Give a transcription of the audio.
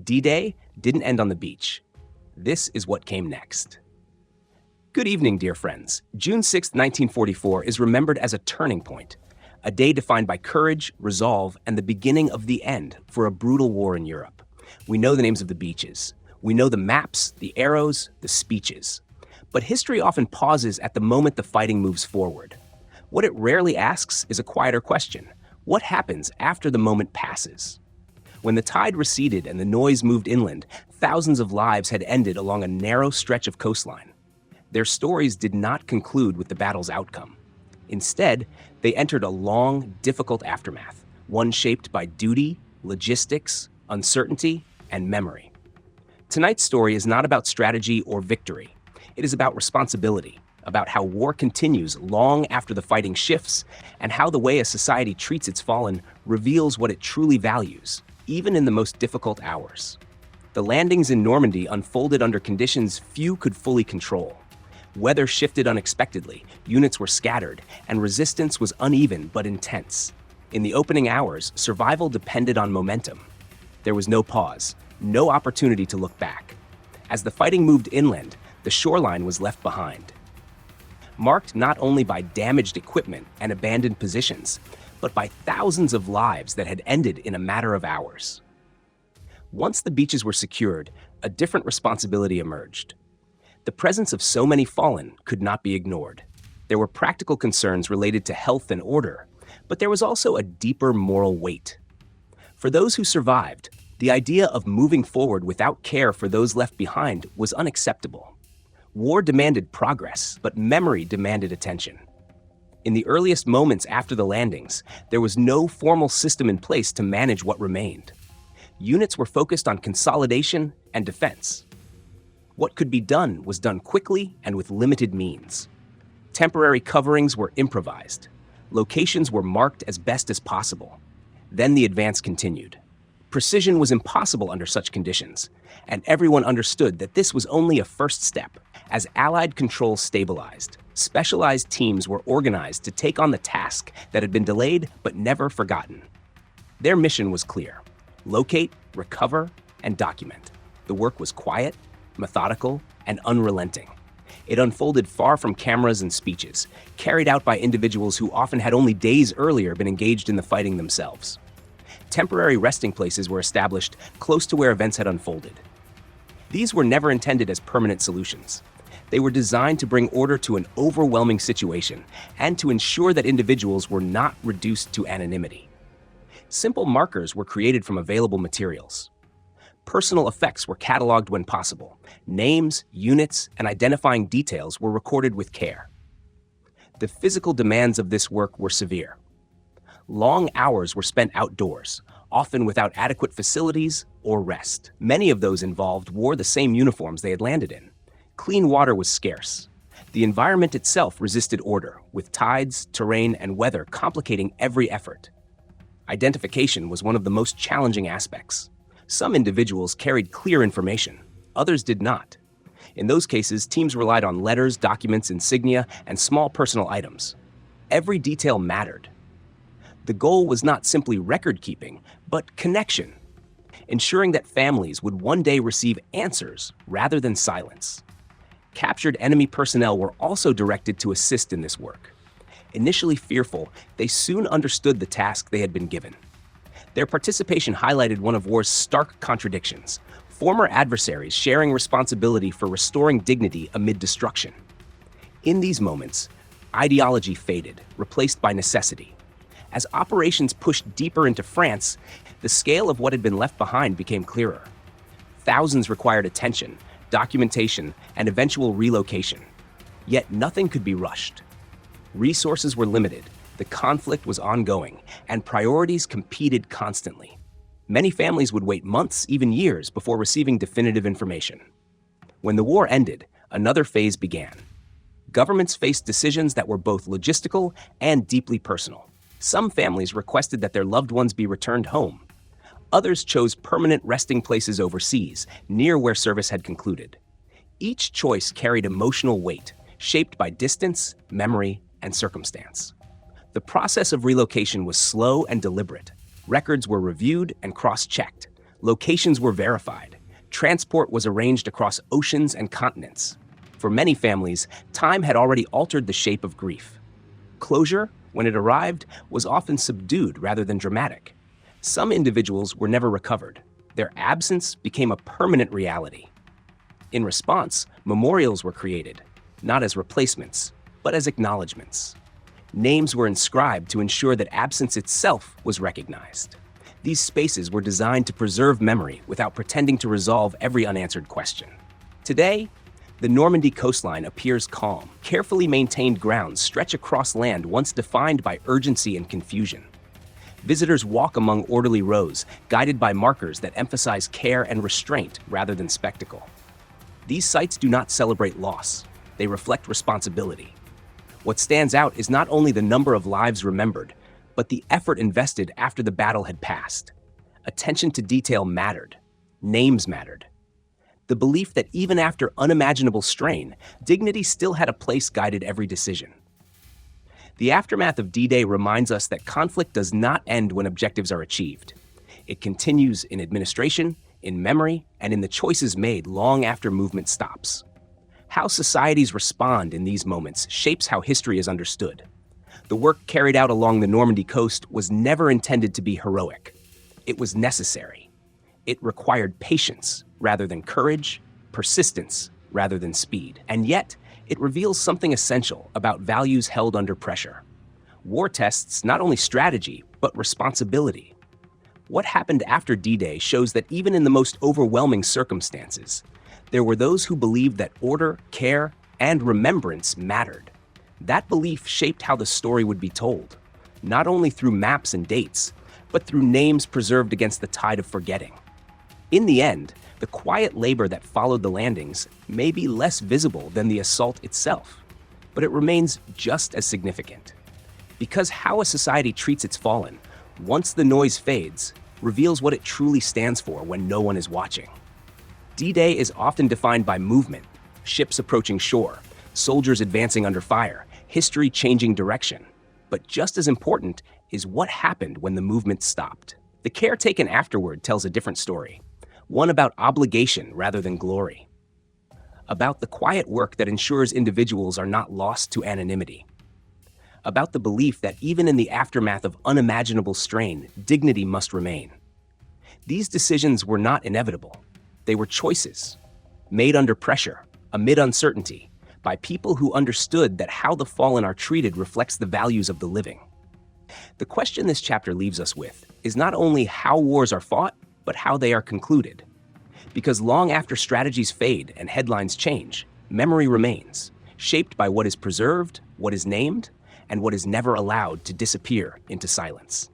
D-Day didn't end on the beach. This is what came next. Good evening, dear friends. June 6, 1944 is remembered as a turning point, a day defined by courage, resolve, and the beginning of the end for a brutal war in Europe. We know the names of the beaches. We know the maps, the arrows, the speeches. But history often pauses at the moment the fighting moves forward. What it rarely asks is a quieter question. What happens after the moment passes? When the tide receded and the noise moved inland, thousands of lives had ended along a narrow stretch of coastline. Their stories did not conclude with the battle's outcome. Instead, they entered a long, difficult aftermath, one shaped by duty, logistics, uncertainty, and memory. Tonight's story is not about strategy or victory. It is about responsibility, about how war continues long after the fighting shifts, and how the way a society treats its fallen reveals what it truly values, even in the most difficult hours. The landings in Normandy unfolded under conditions few could fully control. Weather shifted unexpectedly, units were scattered, and resistance was uneven but intense. In the opening hours, survival depended on momentum. There was no pause, no opportunity to look back. As the fighting moved inland, the shoreline was left behind. Marked not only by damaged equipment and abandoned positions, but by thousands of lives that had ended in a matter of hours. Once the beaches were secured, a different responsibility emerged. The presence of so many fallen could not be ignored. There were practical concerns related to health and order, but there was also a deeper moral weight. For those who survived, the idea of moving forward without care for those left behind was unacceptable. War demanded progress, but memory demanded attention. In the earliest moments after the landings, there was no formal system in place to manage what remained. Units were focused on consolidation and defense. What could be done was done quickly and with limited means. Temporary coverings were improvised. Locations were marked as best as possible. Then the advance continued. Precision was impossible under such conditions, and everyone understood that this was only a first step. As Allied control stabilized, specialized teams were organized to take on the task that had been delayed but never forgotten. Their mission was clear: locate, recover, and document. The work was quiet, methodical, and unrelenting. It unfolded far from cameras and speeches, carried out by individuals who often had only days earlier been engaged in the fighting themselves. Temporary resting places were established close to where events had unfolded. These were never intended as permanent solutions. They were designed to bring order to an overwhelming situation and to ensure that individuals were not reduced to anonymity. Simple markers were created from available materials. Personal effects were cataloged when possible. Names, units, and identifying details were recorded with care. The physical demands of this work were severe. Long hours were spent outdoors, often without adequate facilities or rest. Many of those involved wore the same uniforms they had landed in. Clean water was scarce. The environment itself resisted order, with tides, terrain, and weather complicating every effort. Identification was one of the most challenging aspects. Some individuals carried clear information, others did not. In those cases, teams relied on letters, documents, insignia, and small personal items. Every detail mattered. The goal was not simply record-keeping, but connection, ensuring that families would one day receive answers rather than silence. Captured enemy personnel were also directed to assist in this work. Initially fearful, they soon understood the task they had been given. Their participation highlighted one of war's stark contradictions: former adversaries sharing responsibility for restoring dignity amid destruction. In these moments, ideology faded, replaced by necessity. As operations pushed deeper into France, the scale of what had been left behind became clearer. Thousands required attention, documentation, and eventual relocation. Yet nothing could be rushed. Resources were limited, the conflict was ongoing, and priorities competed constantly. Many families would wait months, even years, before receiving definitive information. When the war ended, another phase began. Governments faced decisions that were both logistical and deeply personal. Some families requested that their loved ones be returned home. Others chose permanent resting places overseas, near where service had concluded. Each choice carried emotional weight, shaped by distance, memory, and circumstance. The process of relocation was slow and deliberate. Records were reviewed and cross-checked. Locations were verified. Transport was arranged across oceans and continents. For many families, time had already altered the shape of grief. Closure, when it arrived, was often subdued rather than dramatic. Some individuals were never recovered. Their absence became a permanent reality. In response, memorials were created, not as replacements, but as acknowledgments. Names were inscribed to ensure that absence itself was recognized. These spaces were designed to preserve memory without pretending to resolve every unanswered question. Today, the Normandy coastline appears calm. Carefully maintained grounds stretch across land once defined by urgency and confusion. Visitors walk among orderly rows, guided by markers that emphasize care and restraint rather than spectacle. These sites do not celebrate loss. They reflect responsibility. What stands out is not only the number of lives remembered, but the effort invested after the battle had passed. Attention to detail mattered. Names mattered. The belief that even after unimaginable strain, dignity still had a place guided every decision. The aftermath of D-Day reminds us that conflict does not end when objectives are achieved. It continues in administration, in memory, and in the choices made long after movement stops. How societies respond in these moments shapes how history is understood. The work carried out along the Normandy coast was never intended to be heroic. It was necessary. It required patience rather than courage, persistence rather than speed. And yet, it reveals something essential about values held under pressure. War tests not only strategy, but responsibility. What happened after D-Day shows that even in the most overwhelming circumstances, there were those who believed that order, care, and remembrance mattered. That belief shaped how the story would be told, not only through maps and dates, but through names preserved against the tide of forgetting. In the end, the quiet labor that followed the landings may be less visible than the assault itself, but it remains just as significant. Because how a society treats its fallen, once the noise fades, reveals what it truly stands for when no one is watching. D-Day is often defined by movement, ships approaching shore, soldiers advancing under fire, history changing direction. But just as important is what happened when the movement stopped. The care taken afterward tells a different story, one about obligation rather than glory, about the quiet work that ensures individuals are not lost to anonymity, about the belief that even in the aftermath of unimaginable strain, dignity must remain. These decisions were not inevitable. They were choices, made under pressure, amid uncertainty, by people who understood that how the fallen are treated reflects the values of the living. The question this chapter leaves us with is not only how wars are fought, but how they are concluded. Because long after strategies fade and headlines change, memory remains, shaped by what is preserved, what is named, and what is never allowed to disappear into silence.